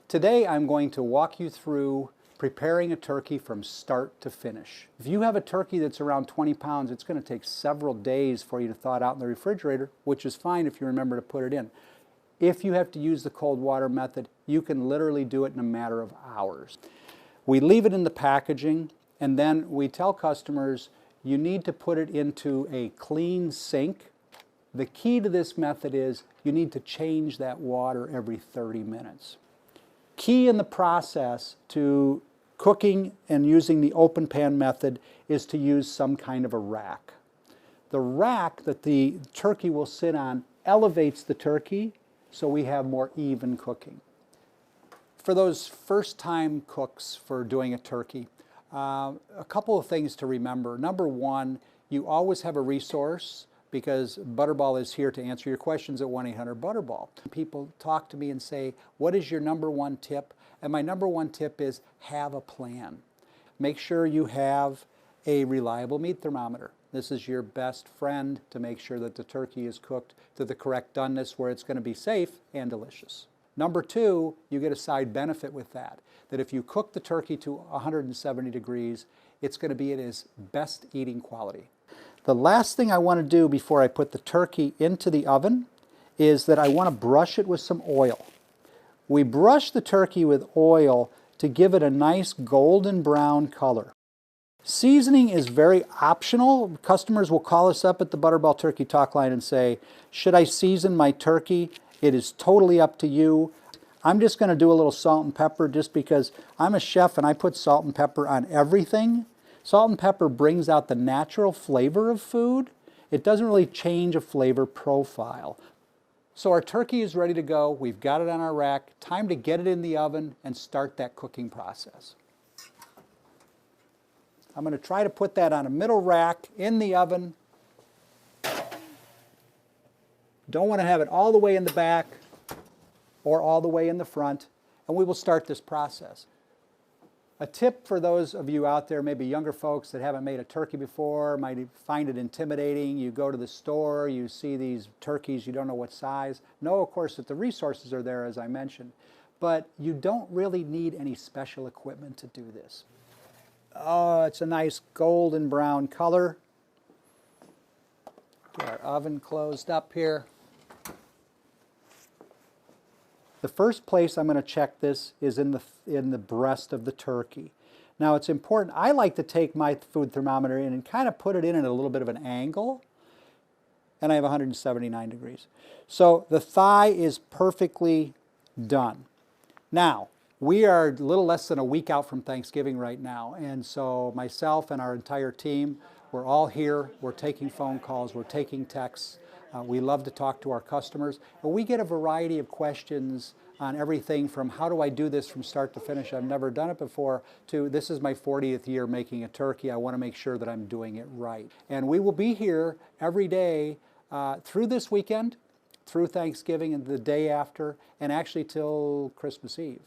Today I'm going to walk you through preparing a turkey from start to finish. If you have a turkey that's around 20 pounds, it's going to take several days for you to thaw it out in the refrigerator, which is fine if you remember to put it in. If you have to use the cold water method, you can literally do it in a matter of hours. We leave it in the packaging, and then we tell customers you need to put it into a clean sink. The key to this method is you need to change that water every 30 minutes. Key in the process to cooking and using the open pan method is to use some kind of a rack. The rack that the turkey will sit on elevates the turkey so we have more even cooking. For those first-time cooks for doing a turkey, a couple of things to remember. Number one, you always have a resource, because Butterball is here to answer your questions at 1-800-BUTTERBALL. People talk to me and say, what is your number one tip? And my number one tip is have a plan. Make sure you have a reliable meat thermometer. This is your best friend to make sure that the turkey is cooked to the correct doneness where it's going to be safe and delicious. Number two, you get a side benefit with that if you cook the turkey to 170 degrees, it's going to be at its best eating quality. The last thing I want to do before I put the turkey into the oven is that I want to brush it with some oil. We brush the turkey with oil to give it a nice golden brown color. Seasoning is very optional. Customers will call us up at the Butterball Turkey Talk line and say, should I season my turkey? It is totally up to you. I'm just going to do a little salt and pepper just because I'm a chef and I put salt and pepper on everything. Salt and pepper brings out the natural flavor of food. It doesn't really change a flavor profile. So our turkey is ready to go. We've got it on our rack. Time to get it in the oven and start that cooking process. I'm going to try to put that on a middle rack in the oven. Don't want to have it all the way in the back or all the way in the front, and we will start this process. A tip for those of you out there, maybe younger folks that haven't made a turkey before, might find it intimidating. You go to the store, you see these turkeys, you don't know what size. Know, of course, that the resources are there, as I mentioned, but you don't really need any special equipment to do this. Oh, it's a nice golden brown color. Get our oven closed up here. The first place I'm going to check this is in the breast of the turkey. Now it's important, I like to take my food thermometer in and kind of put it in at a little bit of an angle, and I have 179 degrees. So the thigh is perfectly done. Now, we are a little less than a week out from Thanksgiving right now, and so myself and our entire team, we're all here, we're taking phone calls, we're taking texts. We love to talk to our customers, and we get a variety of questions on everything from how do I do this from start to finish, I've never done it before, to this is my 40th year making a turkey, I want to make sure that I'm doing it right. And we will be here every day through this weekend, through Thanksgiving and the day after, and actually till Christmas Eve.